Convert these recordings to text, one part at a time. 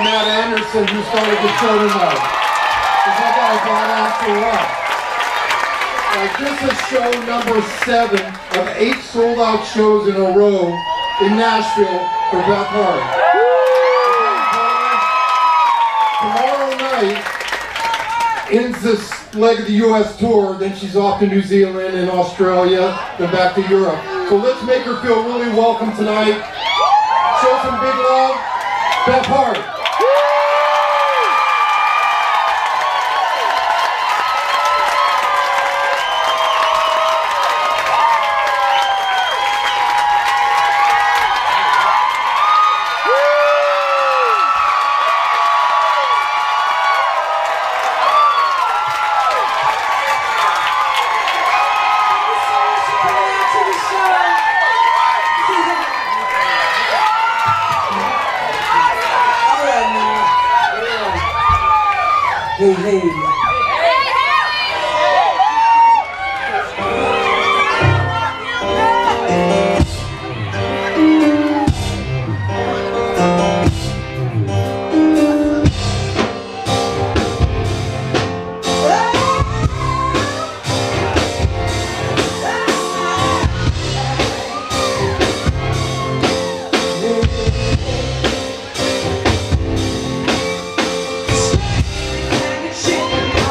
Anderson, who started the show tonight. Because that guy's gone after a while. Like, this is show number 7 of 8 sold-out shows in a row in Nashville for Beth Hart. Tomorrow night ends this leg of the U.S. tour, then she's off to New Zealand and Australia, then back to Europe. So let's make her feel really welcome tonight. Show some big love, Beth Hart. Hey, hey. Shit.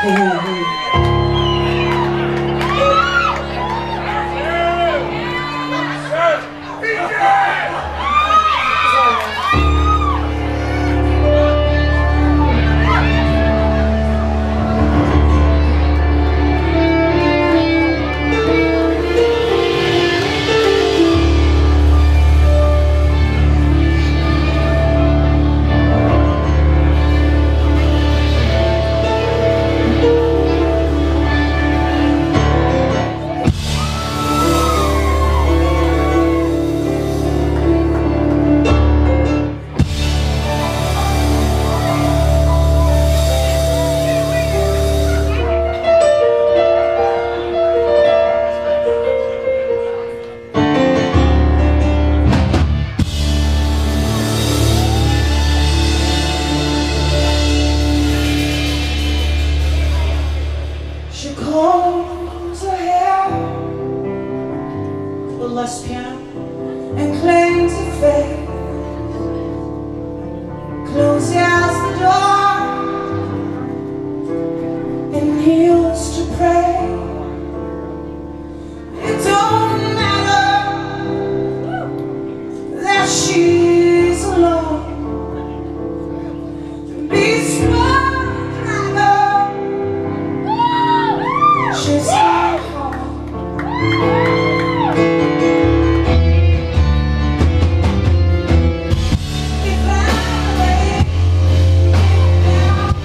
Hey, hey, hey. She combs her hair with less piano and claims her faith. Closes the door and kneels to pray. It don't matter that she's alone. The beast will drag her. She's not home. If I lay down,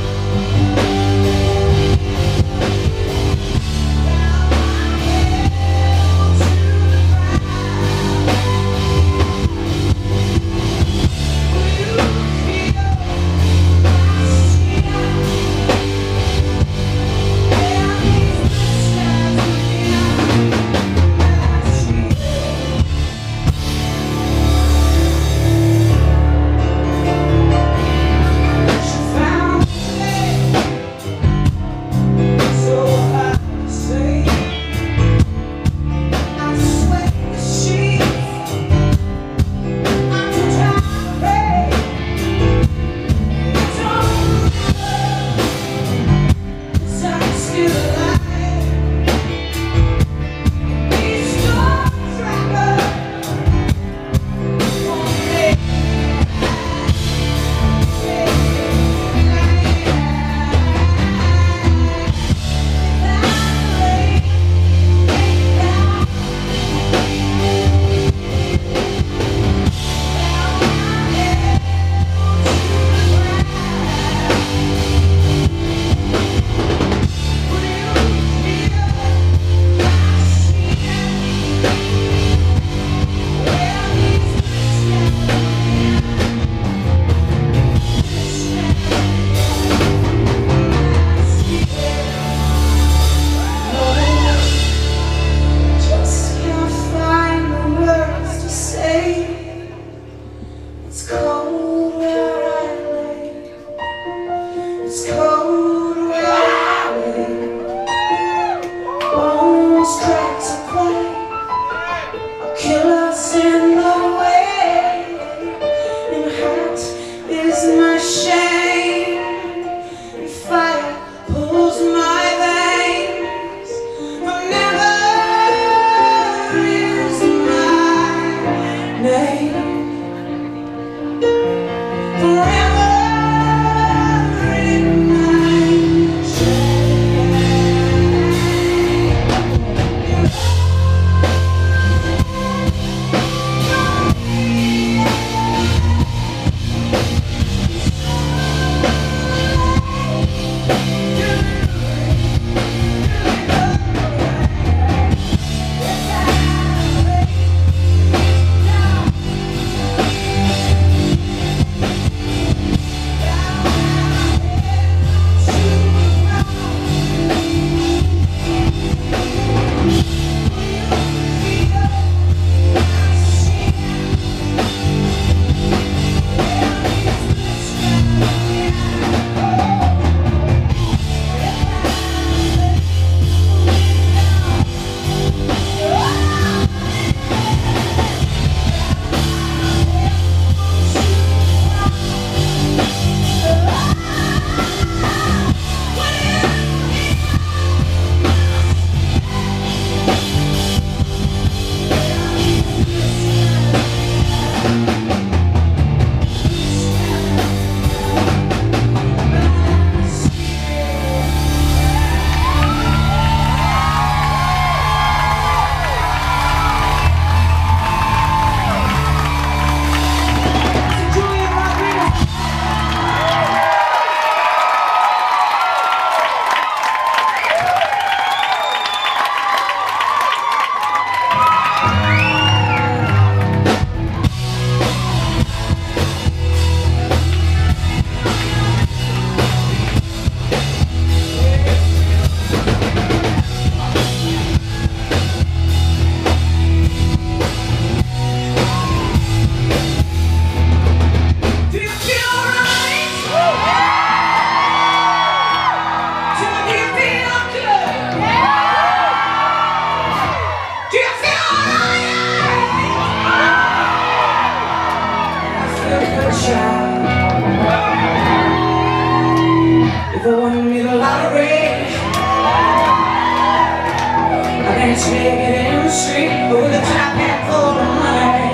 it's naked in the street with a top hat full of money.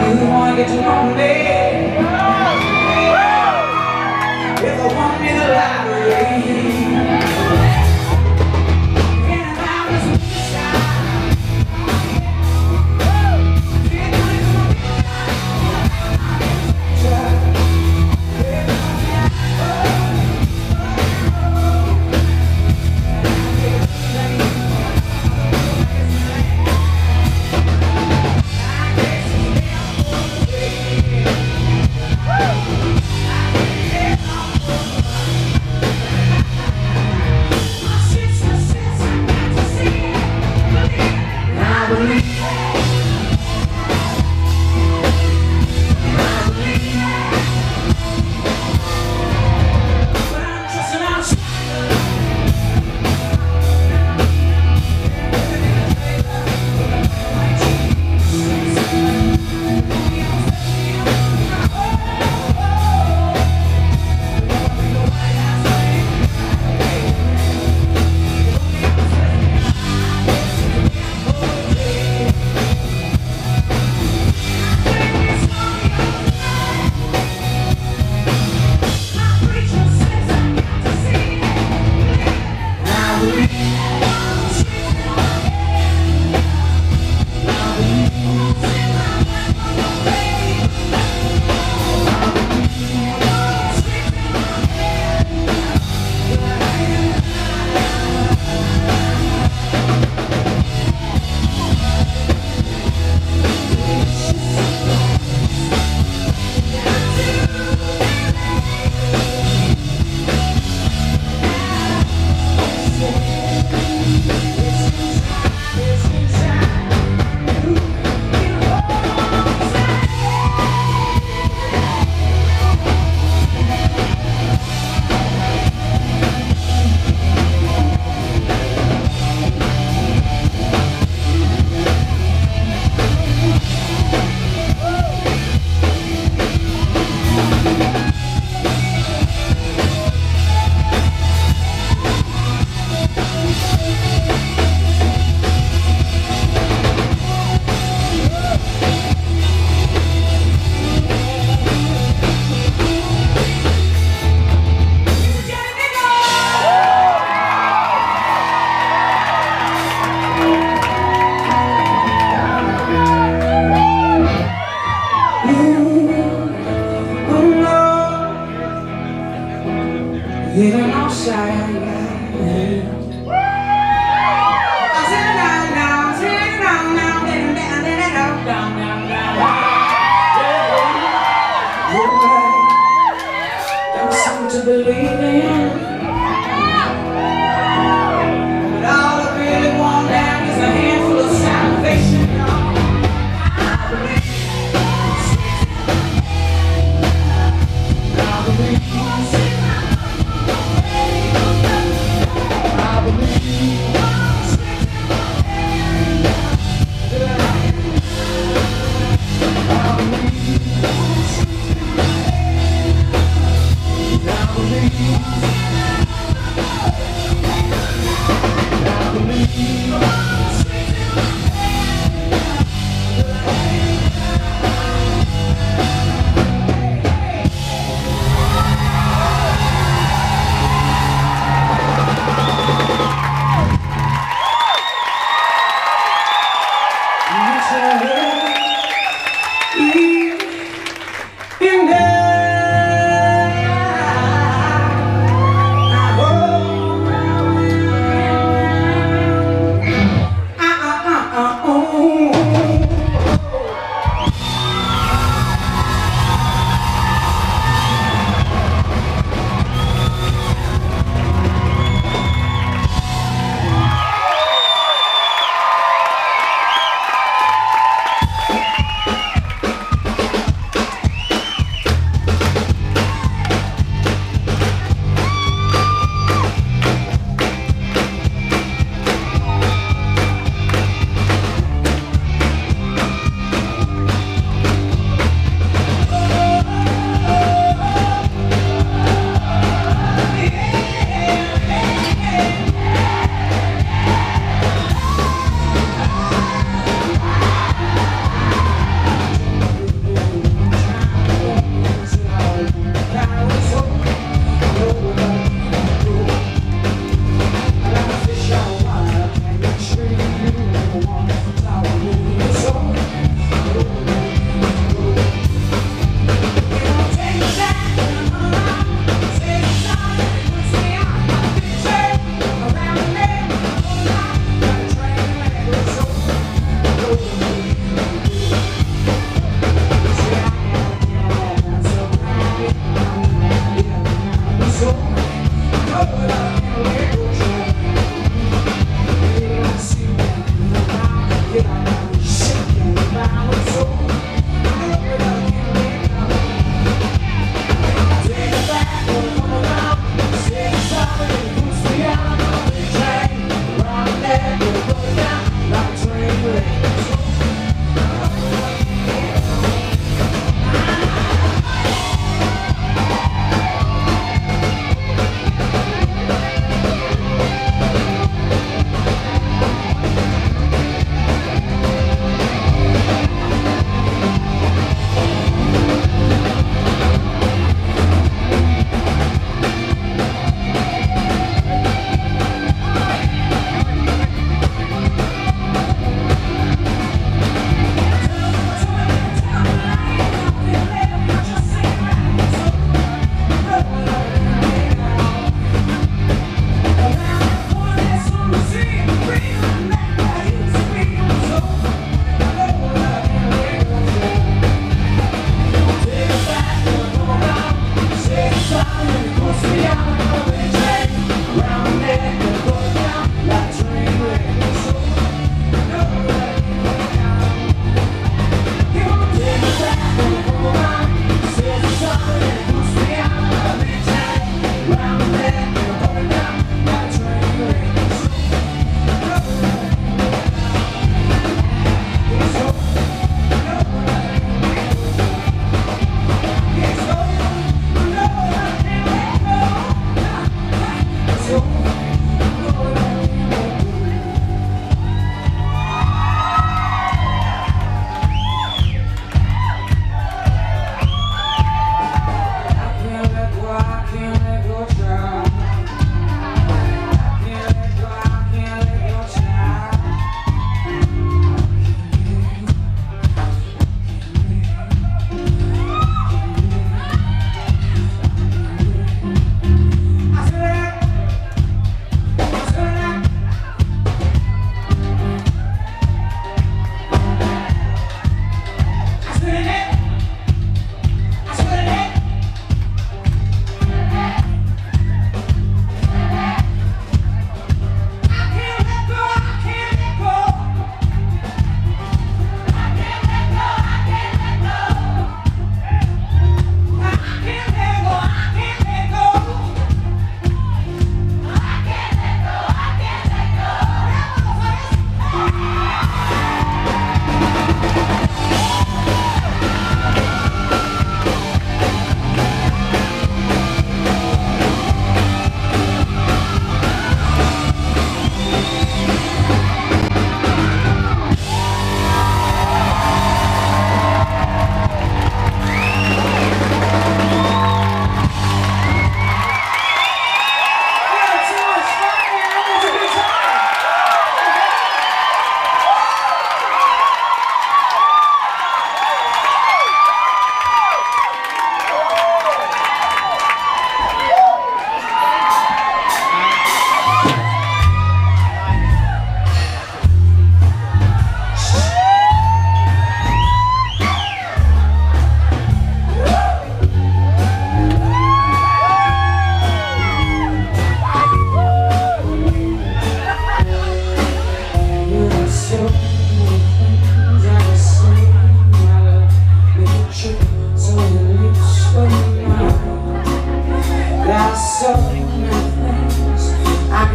You wanna get to know me if I won me the lottery. Living outside, I'm sitting down now, sitting down now, down. There's something to believe in, but all I really want now is a handful of salvation. I believe. Now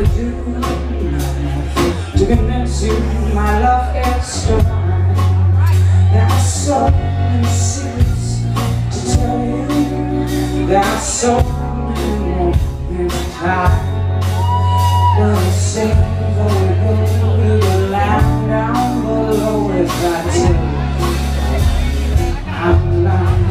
could do to convince you my love is divine. There are so many secrets to tell you. There are so many moments in time. But I say before we go to the land down below, if I tell you I'm lying.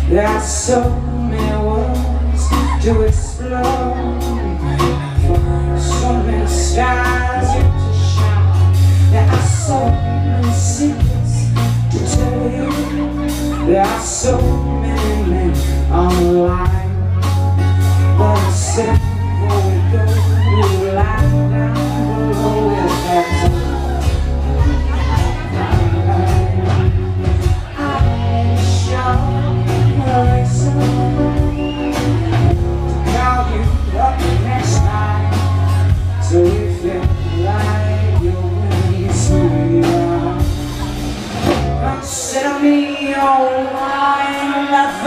There are so many worlds to explore, so many stars yet to shine. There are so many secrets to tell you. There are so many men on the line. But I said before we go, we'll lie down below if that's all. So if you like your wings, sweetheart, consider me your wine, love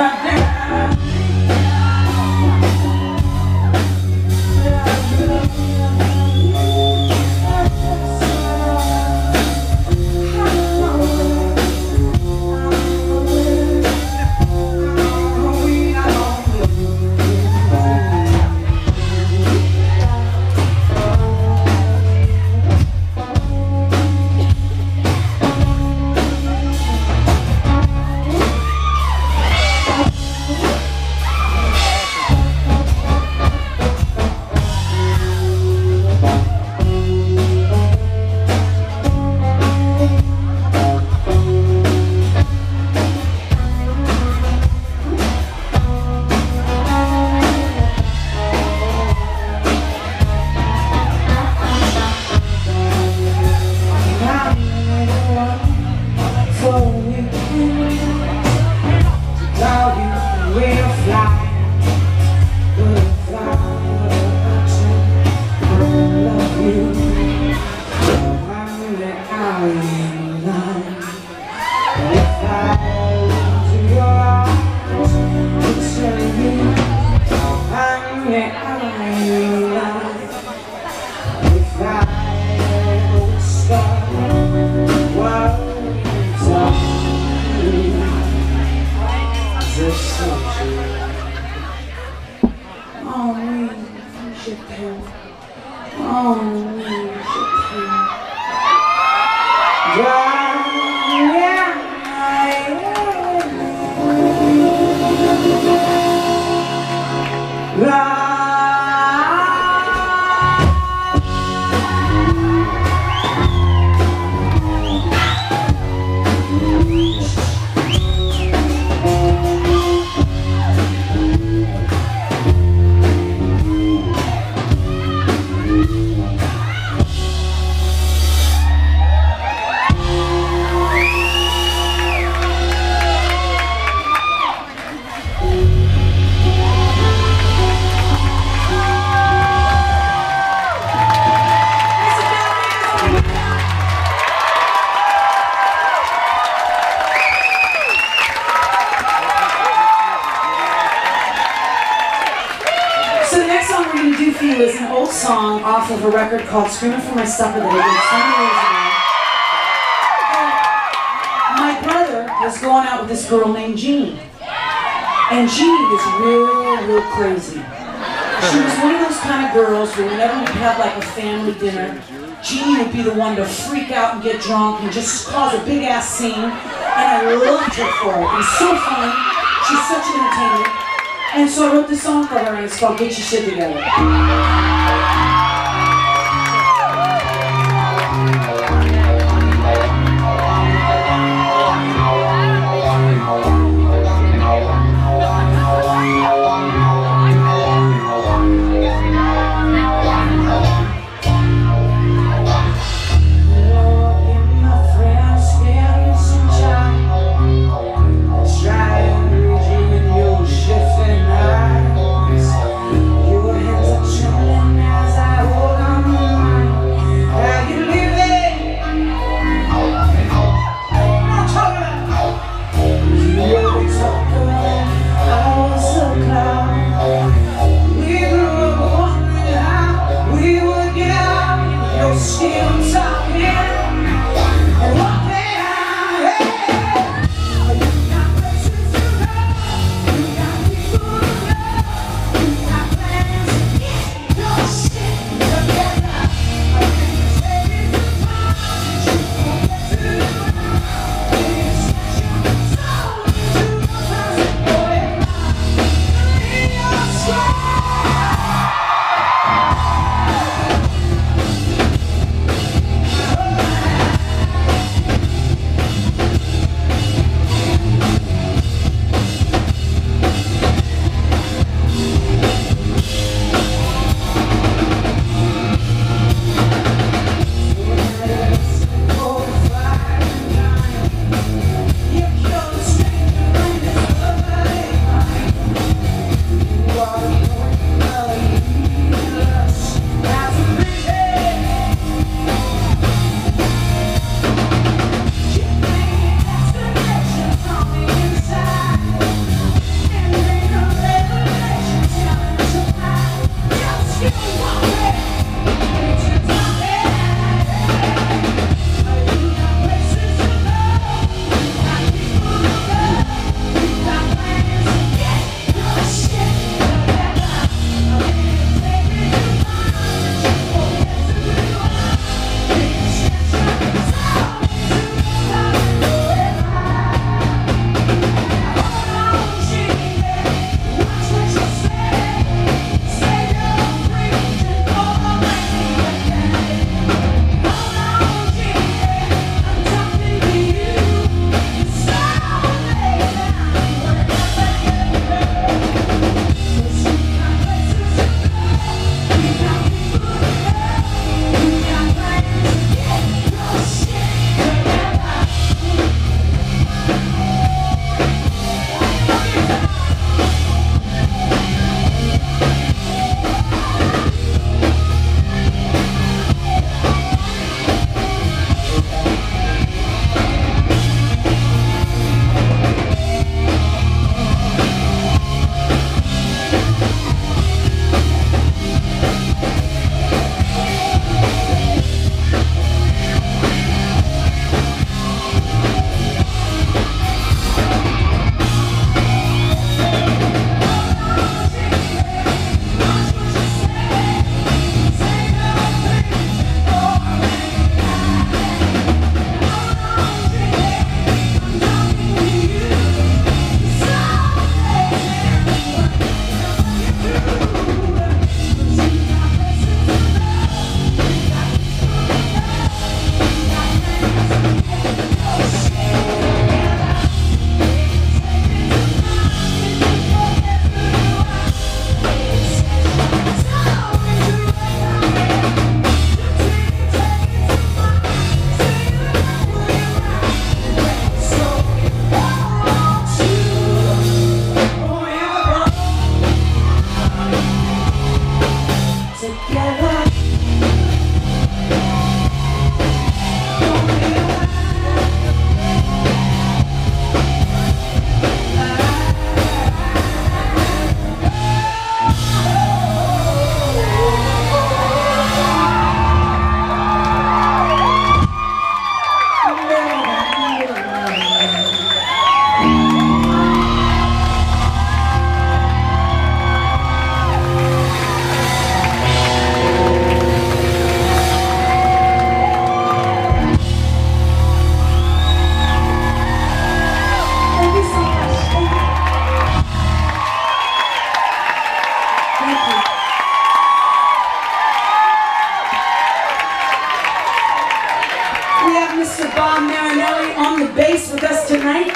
and is an old song off of a record called Screaming for My Supper that I did 20 years ago. My brother was going out with this girl named Jeannie. And Jeannie was real crazy. She was one of those kind of girls where whenever we'd have like a family dinner, Jeannie would be the one to freak out and get drunk and just cause a big ass scene. And I loved her for it. It was so fun. She's such an entertainer. And so I wrote this song for her, and it's called Get Your Shit Together. On the bass with us tonight.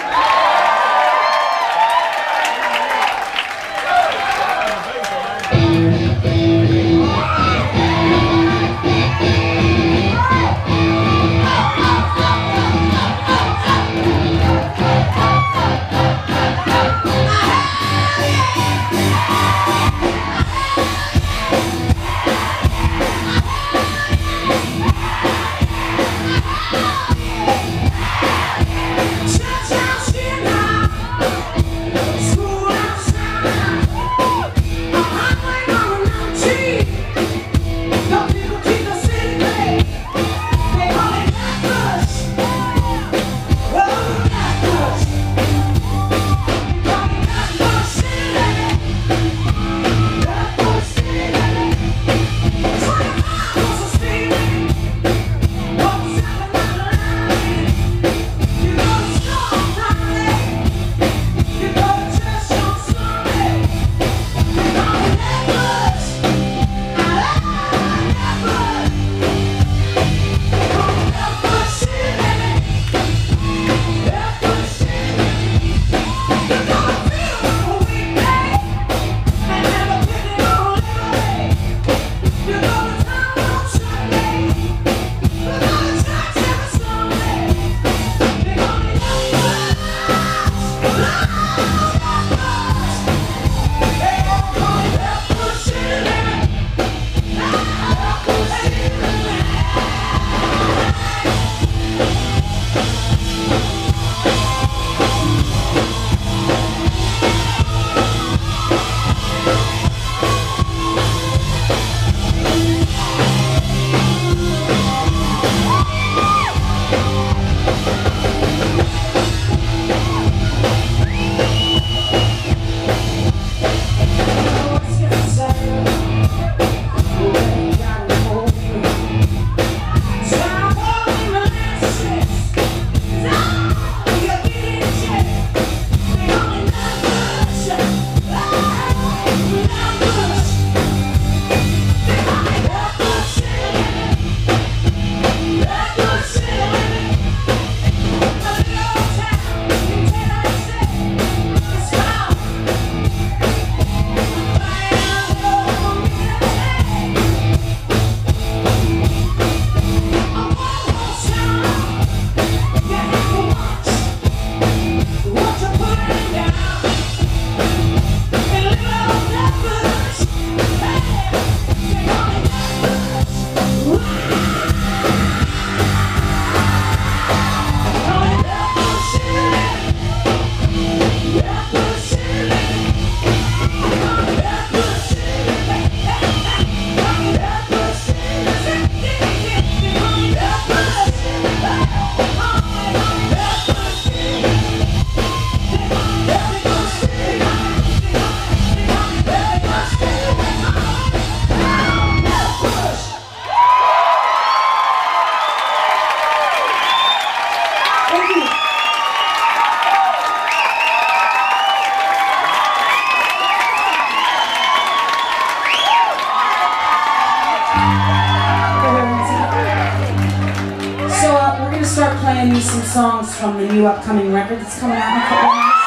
playing you some songs from the new upcoming record that's coming out in a couple of months.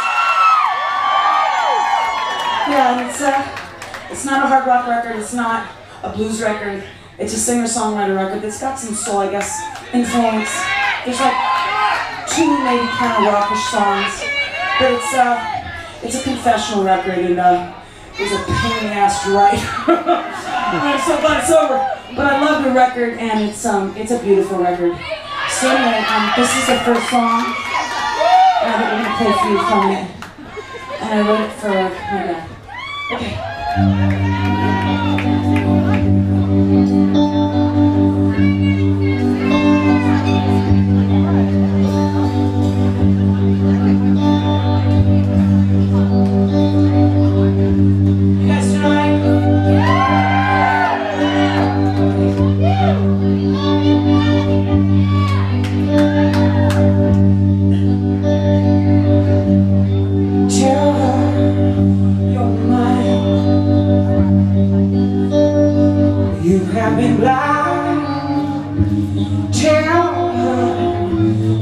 Yeah, and it's not a hard rock record, it's not a blues record, it's a singer-songwriter record that's got some soul, I guess, influence. There's like two maybe kind of rockish songs, but it's a confessional record, and it was a pain in the ass to write. I'm so glad it's over. But I love the record, and it's a beautiful record. So anyway, this is the first song that we're gonna play for you from it, and I wrote it for my dad. Okay.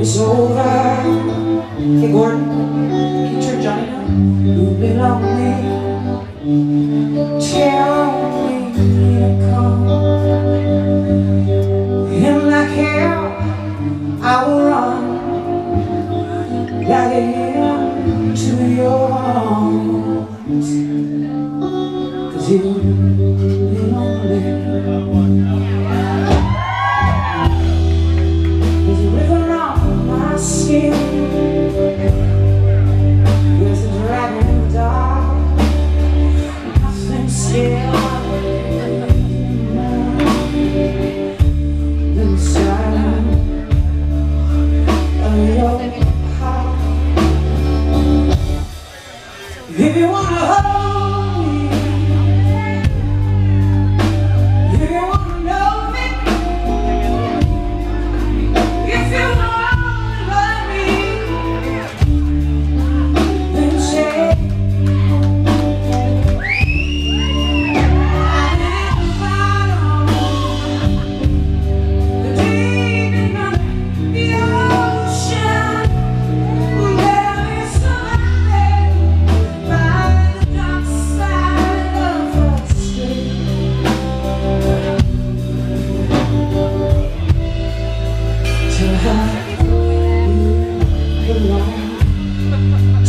it's over. Hey Gordon, can you turn Johnny down? You belong me. Tell me to come. And like hell, I will run back into your arms. 'Cause you belong me. There's a river on my skin. There's a dragon in the dark. Nothing scared. The silence of your heart. If you wanna hold me, if you wanna know me, if you wanna love me, then say I'm at the bottom, the deep and under the ocean. There is something by the dark side of the street. To have you belong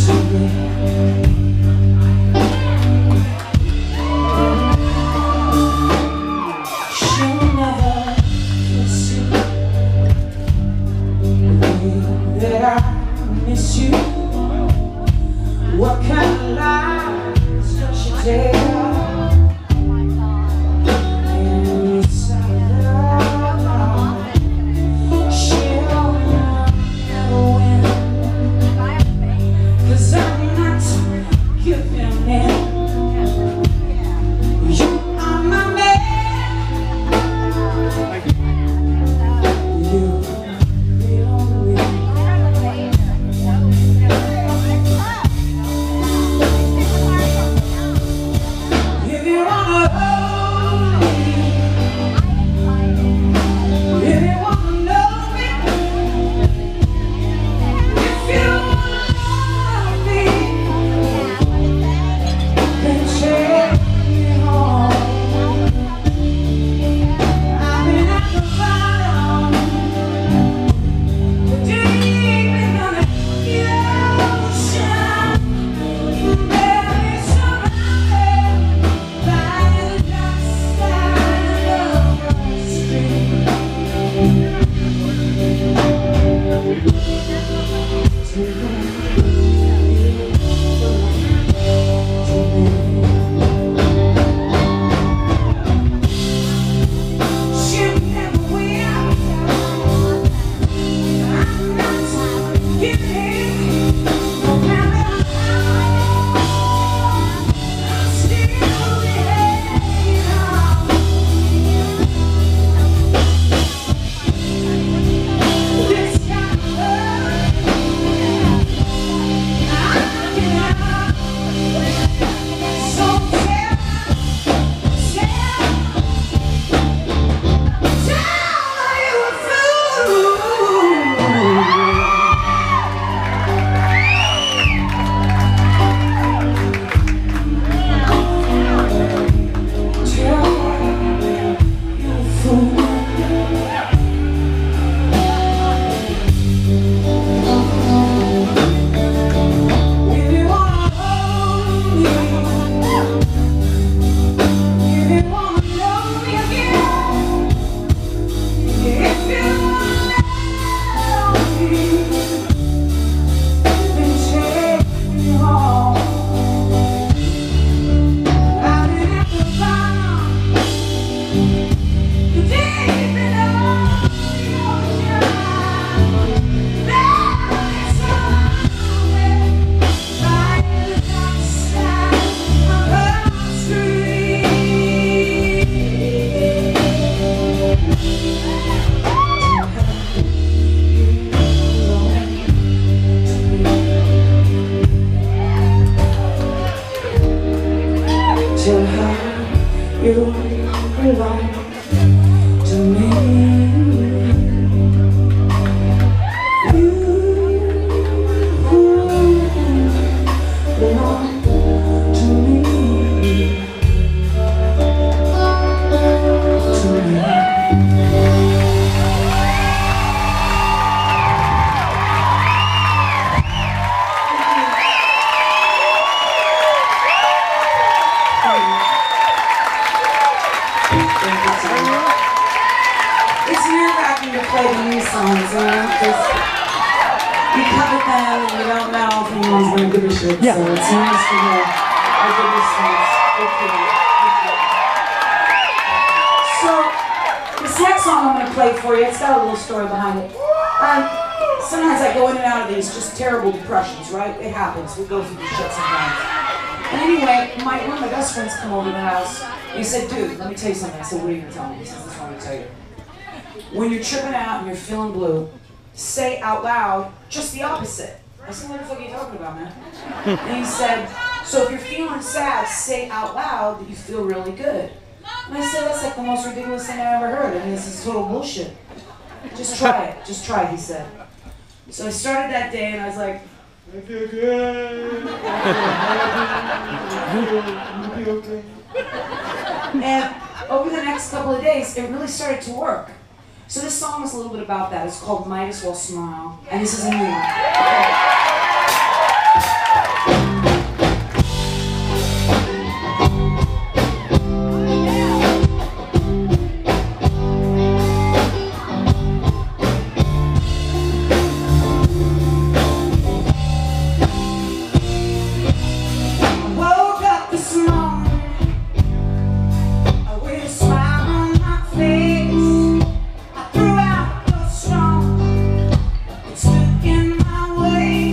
to me. She'll never kiss you the way that I miss you. What kind of lies does she tell? She'll never win, 'cause I'm not giving in. You are my man. You belong to me. If you wanna hold me, if you wanna know me, if you wanna love me, then take me home. I've been at the bottom, the deep and under the ocean. Barely surrounded by the dark side of the street. She'll never win. I'm not giving, no matter how. I'm still hanging on. This kind of love, I can have. So tell you a fool. Tell you a fool. If you wanna hold me, if you wanna know me again, if you wanna love me, then take me home. I've been at the bottom, the deep and under the ocean. There is something by the dark side of the street. Tell her you belong to me. You play the new songs, you know? Just, you cover them and you don't know if anyone's going to give a shit. Yeah. So it's nice to hear our good listeners. Good for you. Good for you. So, this next song I'm going to play for you, it's got a little story behind it. Sometimes I go in and out of these just terrible depressions, right? It happens. We go through this shit sometimes. And anyway, one of my best friends come over to the house. And he said, dude, let me tell you something. I said, what are you going to tell me? He says, this is what I'm going to tell you. When you're tripping out and you're feeling blue, say out loud just the opposite. I said, what the fuck are you talking about, man? And he said, so if you're feeling sad, say out loud that you feel really good. And I said, that's like the most ridiculous thing I ever heard. I mean, this is total bullshit. Just try it. Just try it, he said. So I started that day and I was like, I feel good. I feel okay. And over the next couple of days, it really started to work. So this song is a little bit about that. It's called Might As Well Smile. And this is a new one. Way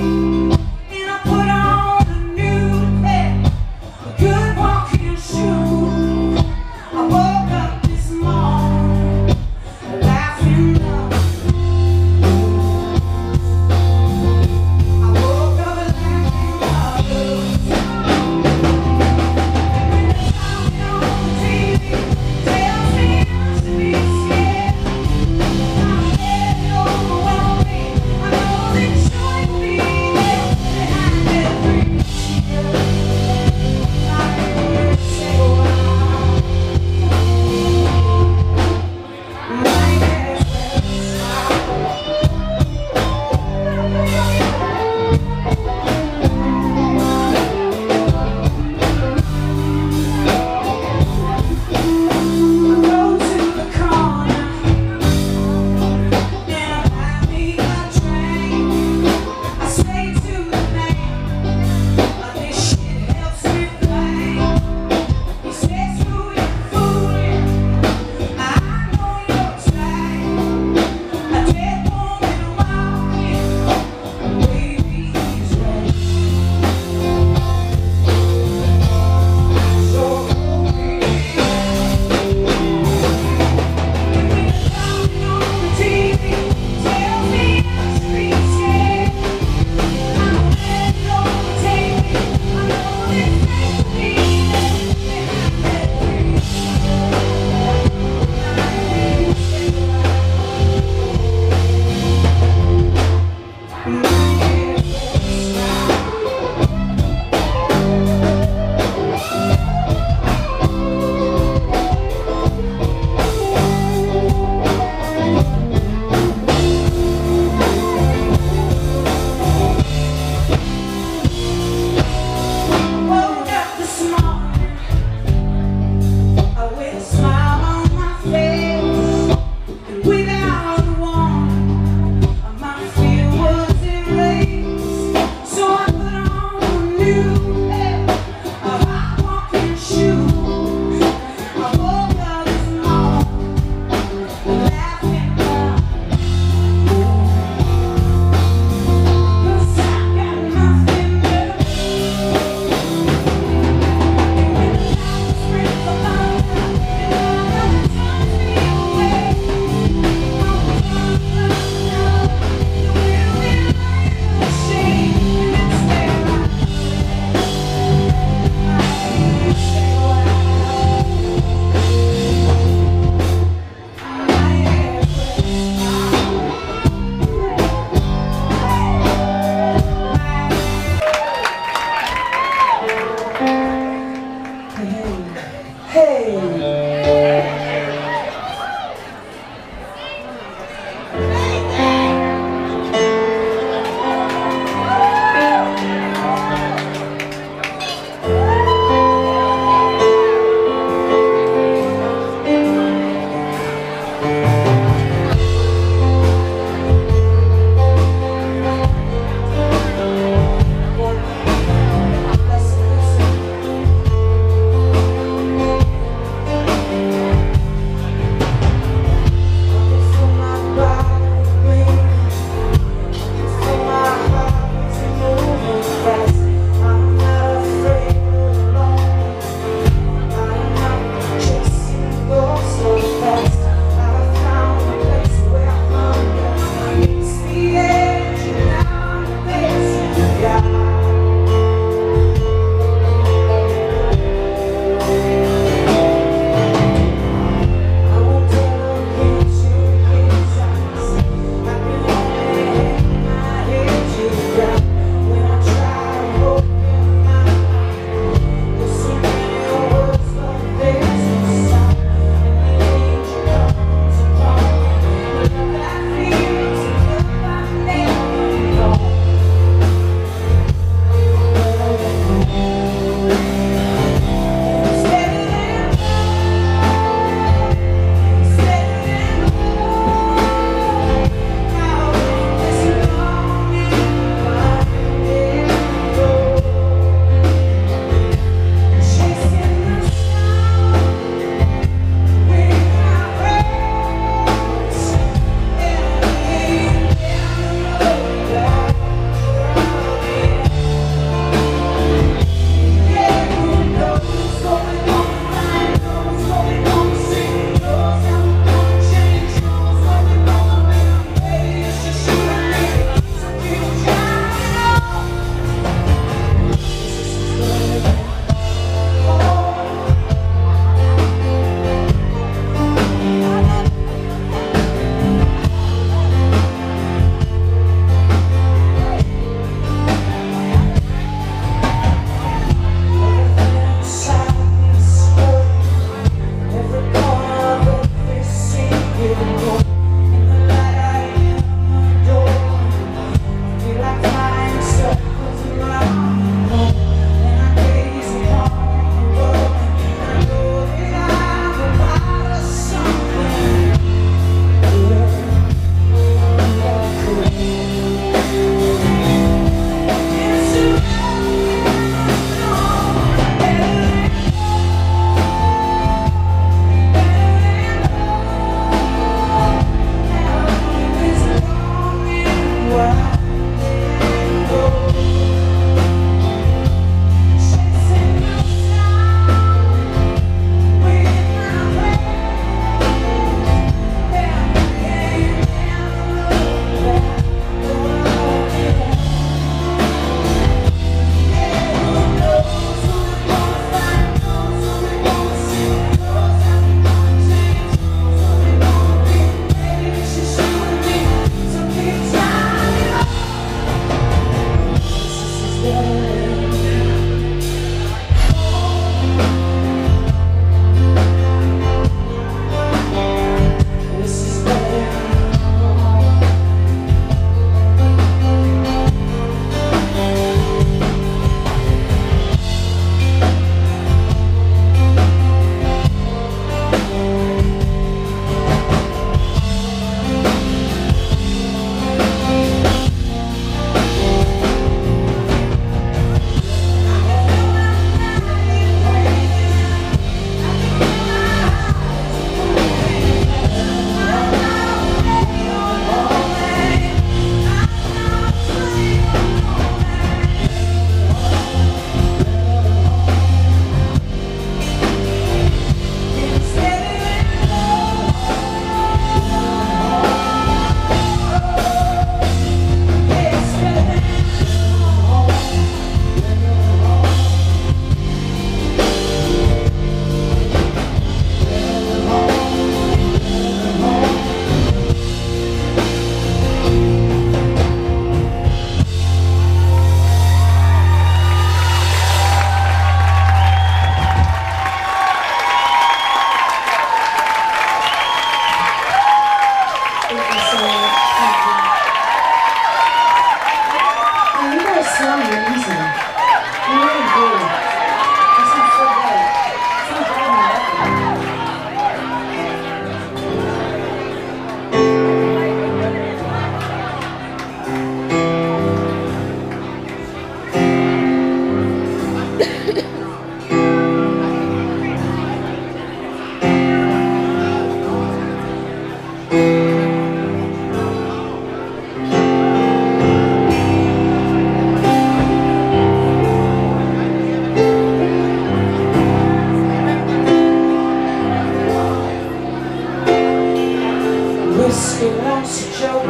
It wants to joke,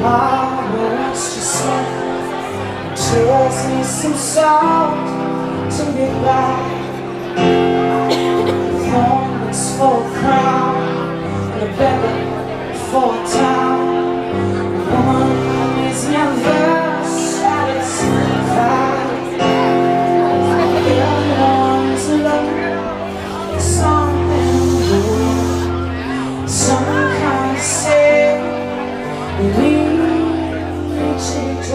Mama wants to sing. Tears me some salt to get by. The horn looks for a crown and a beggar for a town. A woman is never satisfied. Everyone's looking for something good, some kind of say we need to do.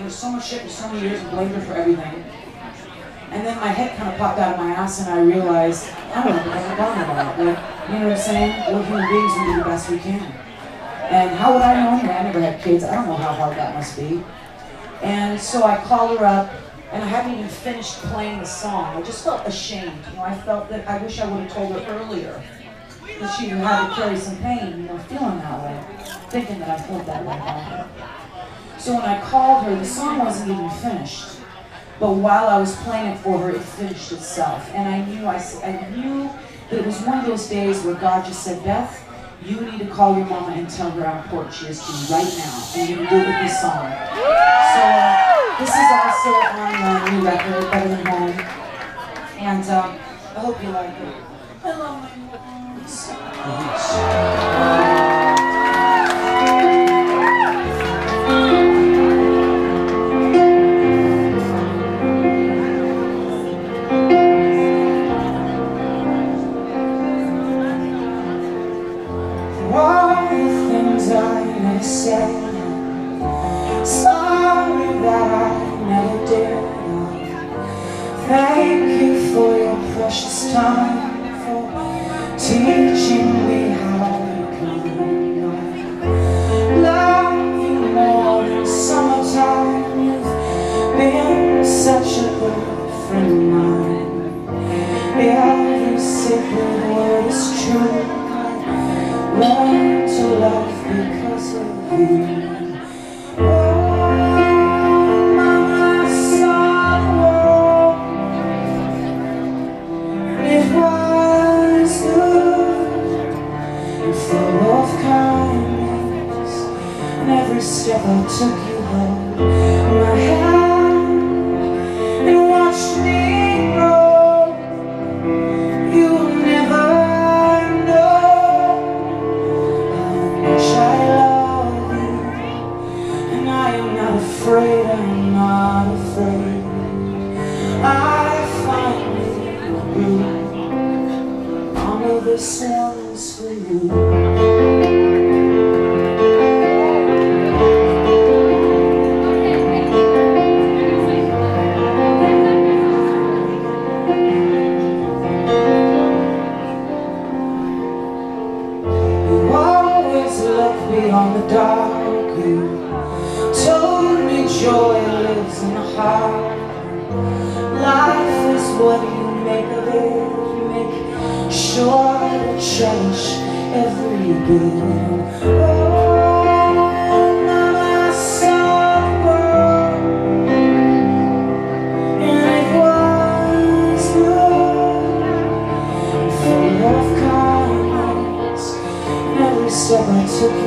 So much shit for so many years and blamed her for everything. And then my head kind of popped out of my ass and I realized, I don't know what I'm talking about. Like, you know what I'm saying? We're human beings, we do the best we can. And how would I know anyway? I never had kids. I don't know how hard that must be. And so I called her up and I hadn't even finished playing the song. I just felt ashamed. You know, I felt that I wish I would have told her earlier that she had to carry some pain, you know, feeling that way, thinking that I felt that way about her. So when I called her, the song wasn't even finished. But while I was playing it for her, it finished itself. And I knew that it was one of those days where God just said, Beth, you need to call your mama and tell her how important she is to you right now. And you can do it with this song. So this is also on the new record, Better Than Home. And I hope you like it. I love my mom so much. Sorry that I never did. Thank you for your precious time, for teaching me how you can love you more than summertime. You've been such a good friend of mine. Every sacred word is true. I learned to love because of you. Every step I took you held my hand and watched me grow. You'll never know how much I love you, and I am not afraid, I'm not afraid. I finally grew. I know this one's for you. On the dark, you told me joy lives in the heart. Life is what you make of it. Make sure to cherish every bit. Oh, now I saw the world, and it was good, full of kindness. And every step I took you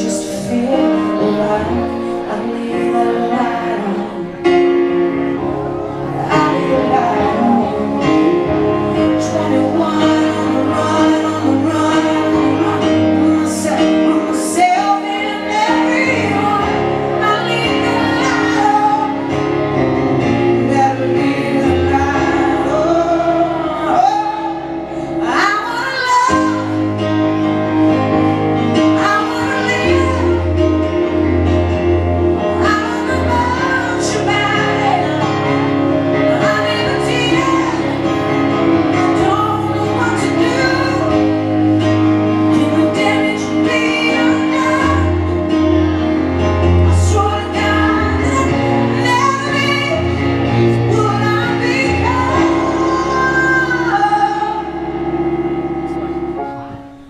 just to feel like I leave the light on. I leave the light on. 21 on the run, on the run, on the run. Myself and everyone. I leave the light on. Never leave the light on. I wanna love.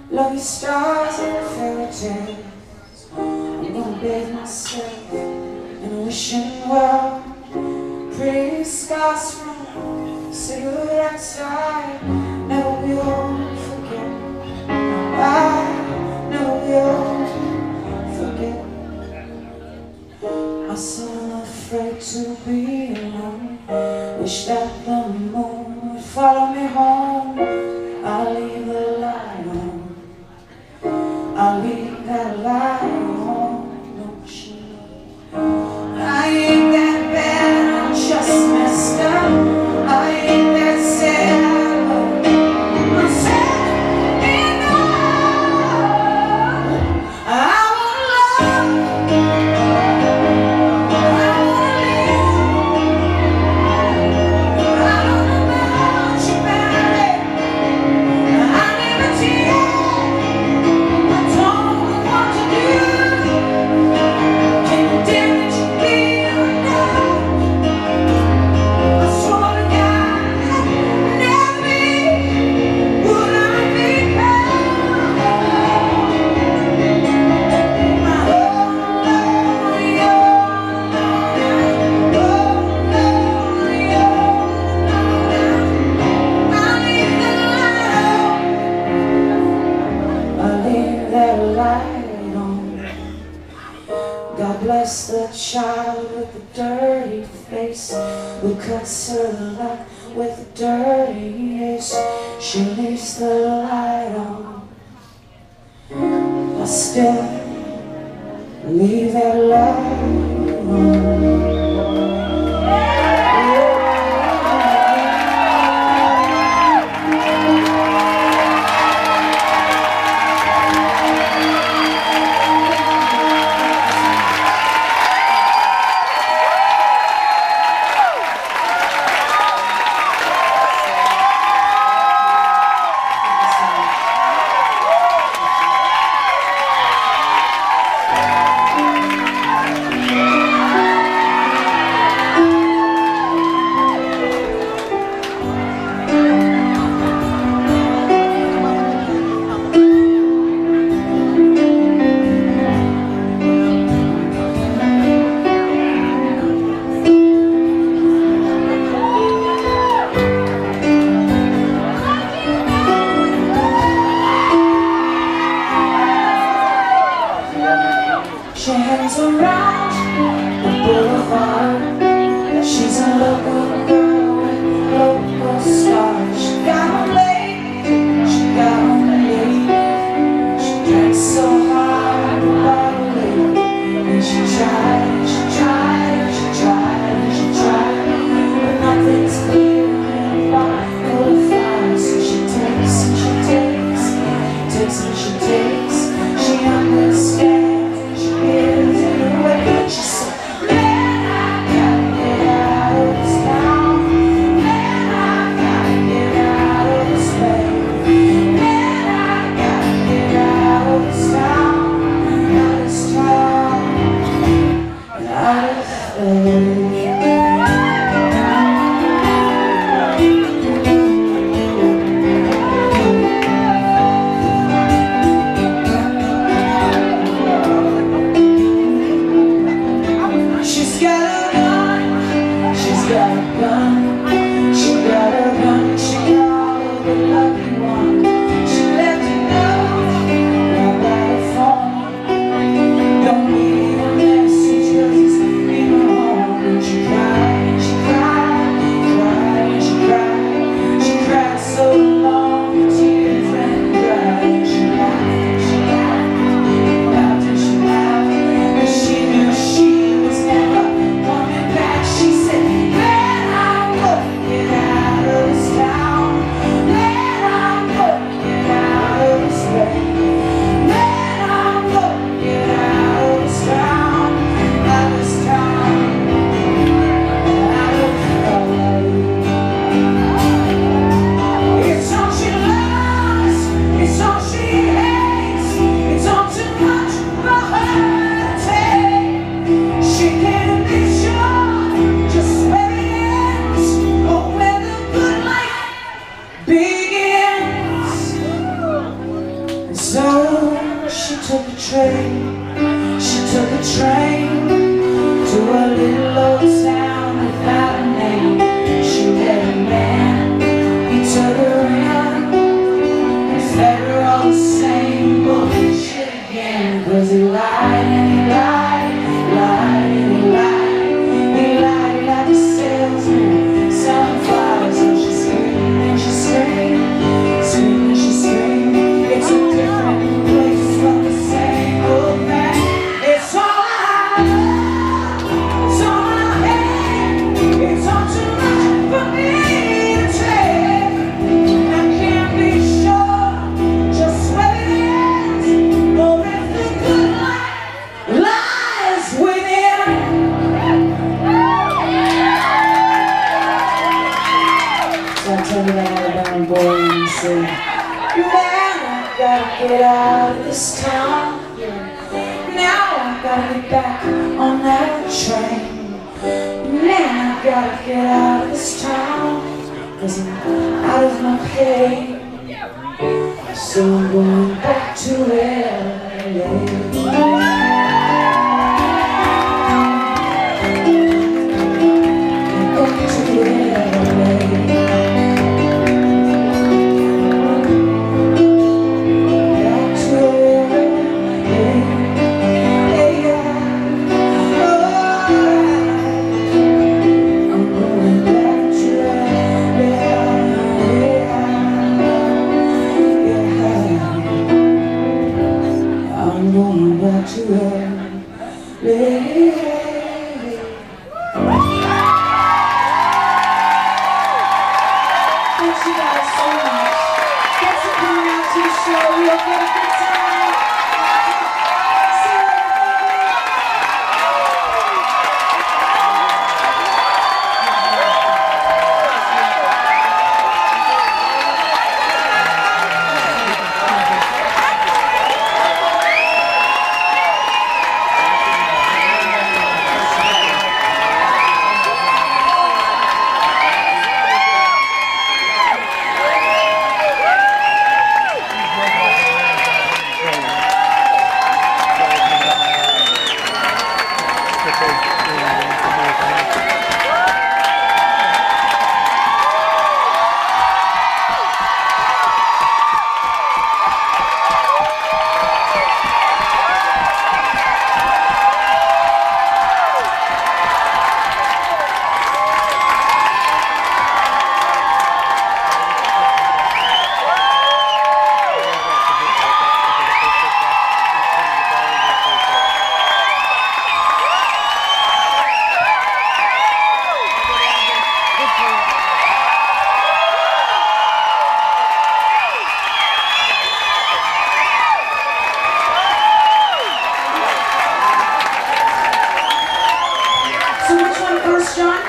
Lucky stars and fairy tales. I'm gonna bathe myself in a wishing well. Pretty skies from cigarette outside. Never will forget. I never will forget. I said I'm afraid to be alone. Wish that the moon would follow me home. I'll leave the light on. I'll leave that light on, don't you know? I ain't that bad, I'm just messed up. I ain't that sad, I'm sad in love. I wanna love, I wanna live. I don't know much about it. I never did. God bless the child with the dirty face, who cuts her luck with a dirty ace. She leaves the light on. I still leave that light on. She hangs around the boulevard. She's a local girl with local stars. She got home late, she got home late. She drank so hard, the bottle late. And she tried, she tried, she tried, she tried. But nothing's clear in a bottle of fire. So she takes and she takes, takes and she takes. She understands. She said, man, I gotta get out of this town. She took a train to a little old town without a name. She met a man, he took her in and fed her all the same bullshit again. 'Cause he lied and he lied, lied and he lied. He lied like a salesman selling flowers. And she screamed and she screamed, screamed and she screamed. It's a different place from the same old man. It's all I love, it's all I hate. It's all too much for me to take. I can't be sure just where it ends, or if the good life lies within. So I turned to that Alabama boy and said, "Man, I gotta get out of this town. Now I gotta get back on that train. Man, I gotta get out of this town, 'cause I'm out of my pay. So I'm going back to LA." Thank you guys so much. Thanks for coming out to the show. We hope you had a good time. See you later. So which one first, John?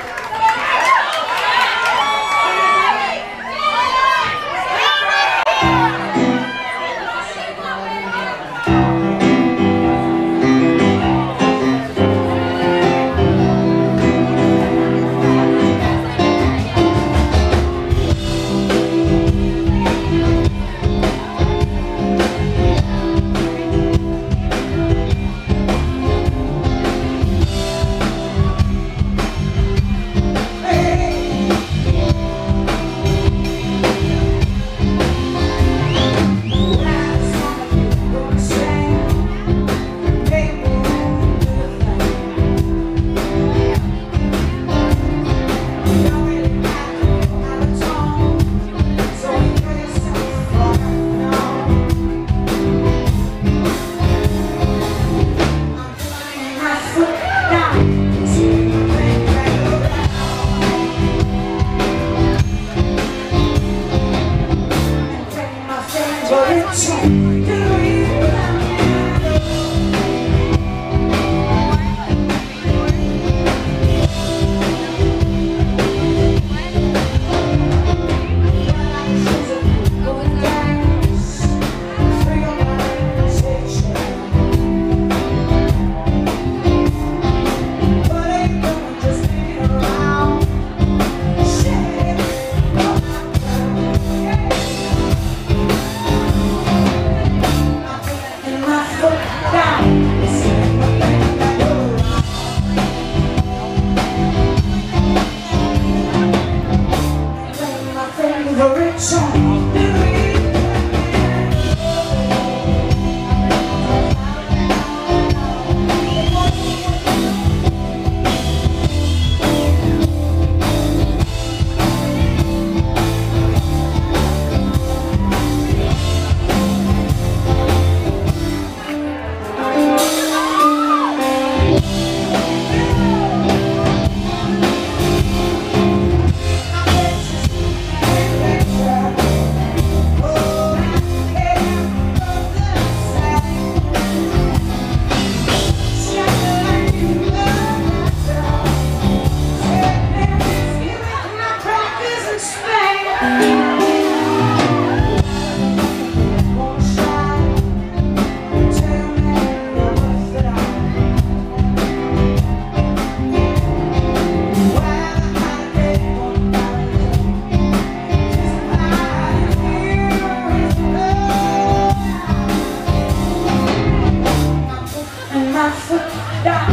foot down.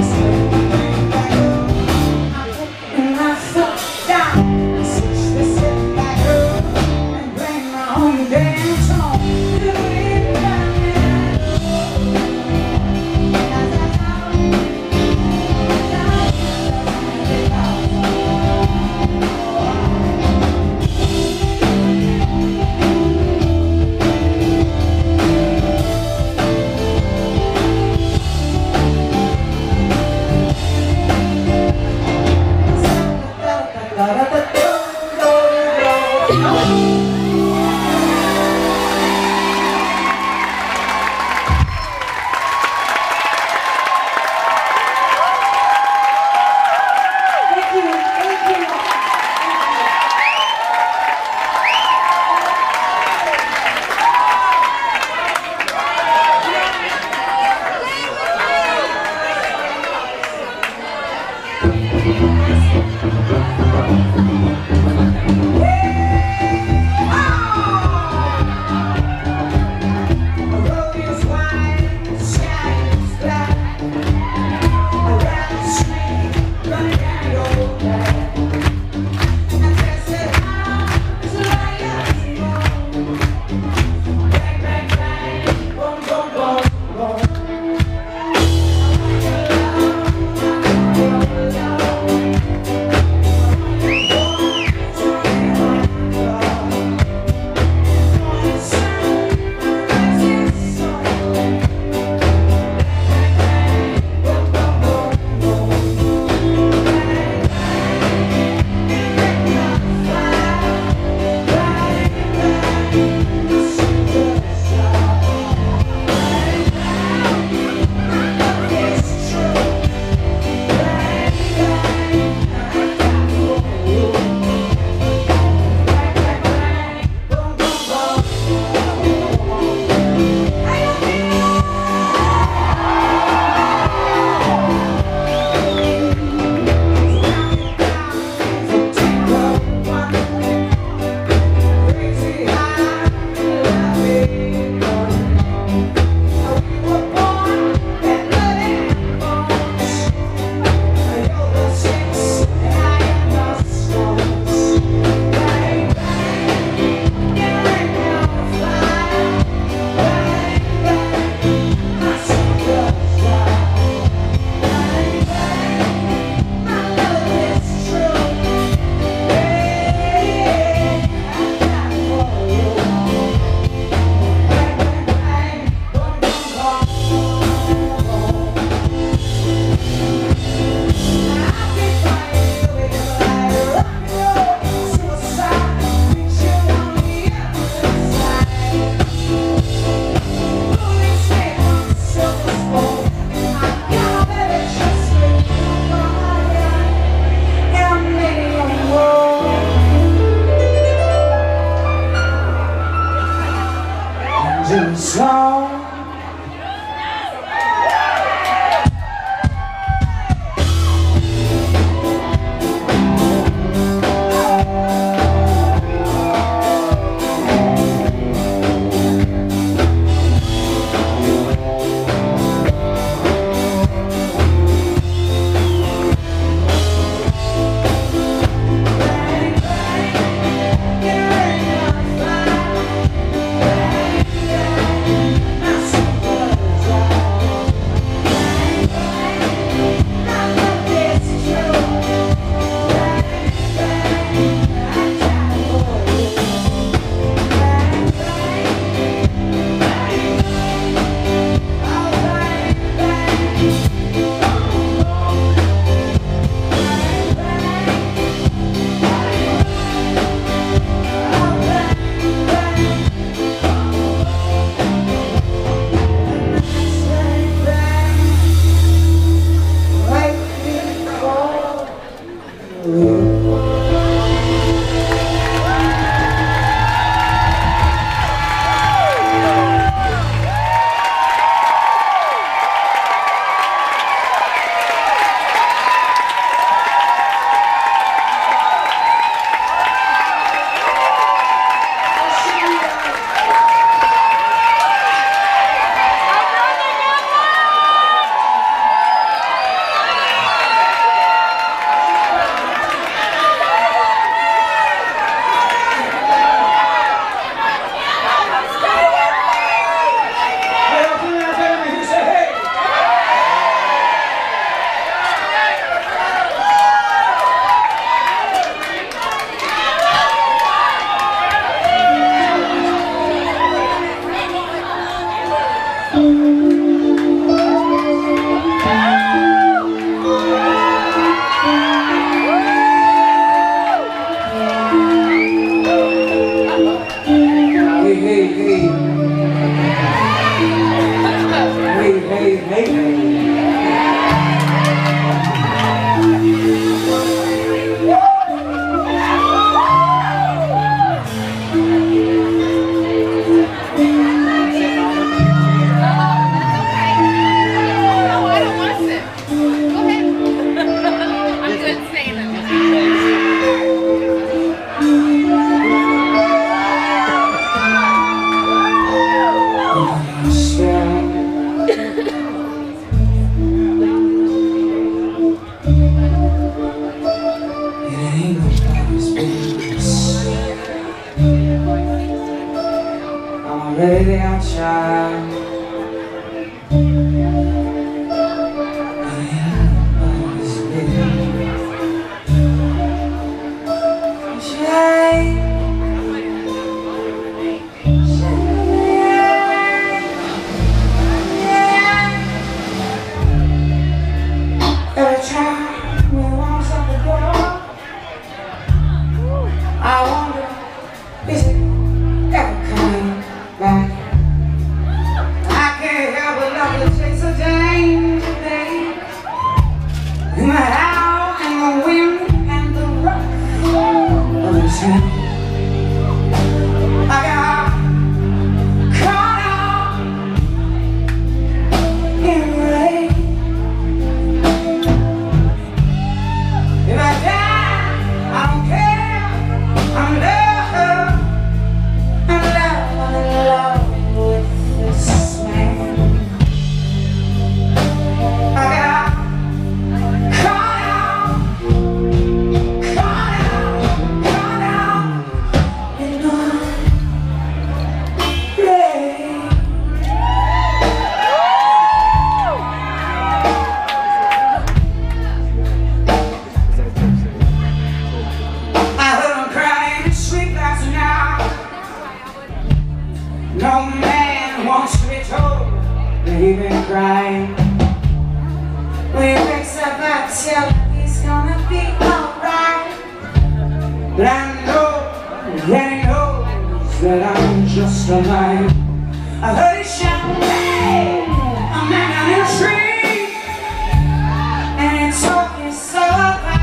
Swing my thing back up. I'm putting my foot down. Switch the sit back up and bring my own damn tone. Do it down and myself it's gonna be alright. But I know that he knows that I'm just a liar. I heard it shout, hey, a man on a tree, and it's talking so loud.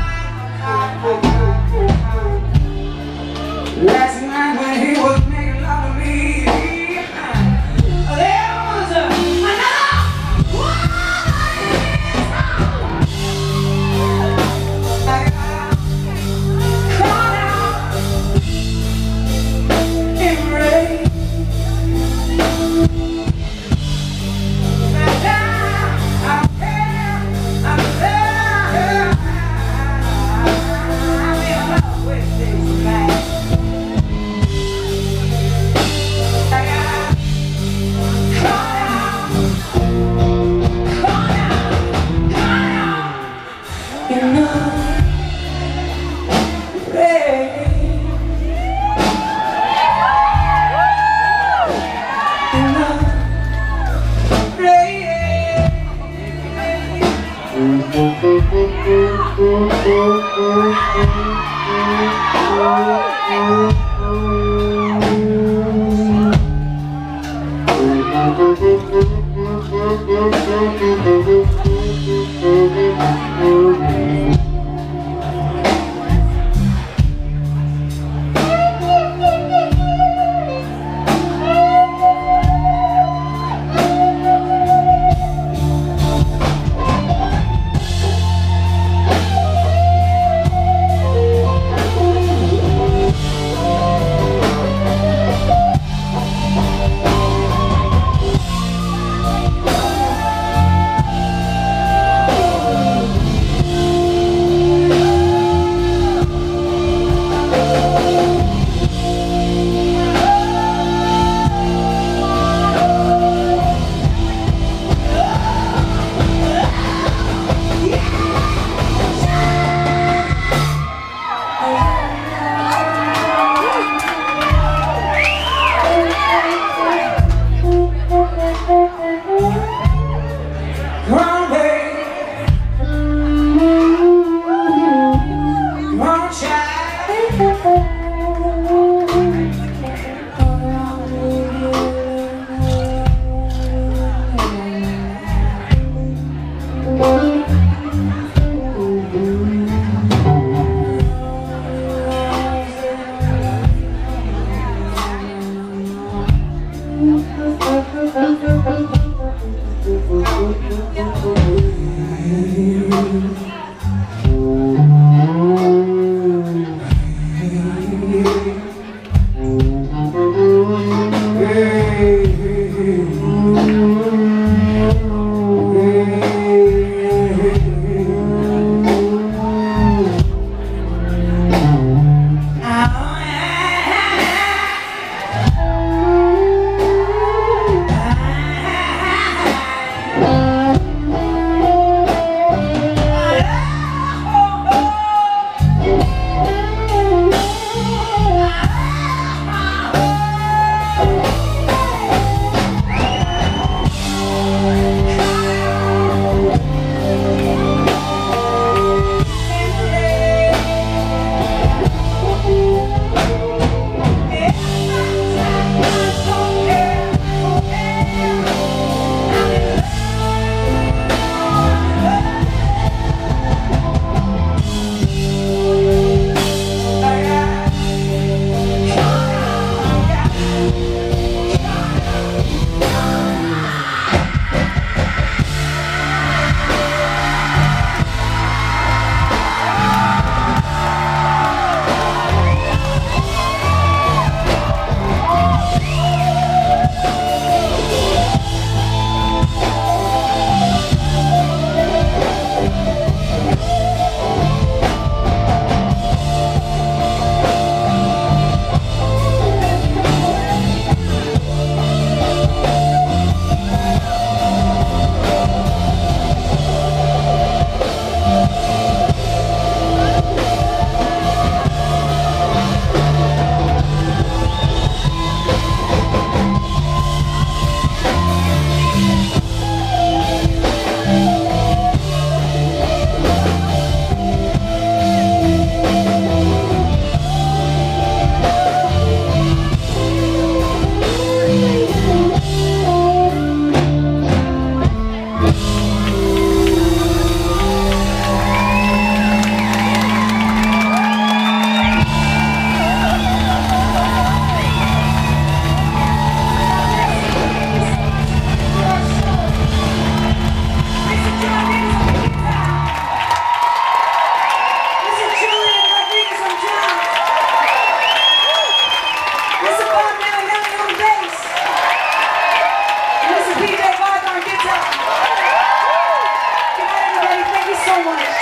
Last night when he was making love to me, there was another woman. I caught out in rain. so much.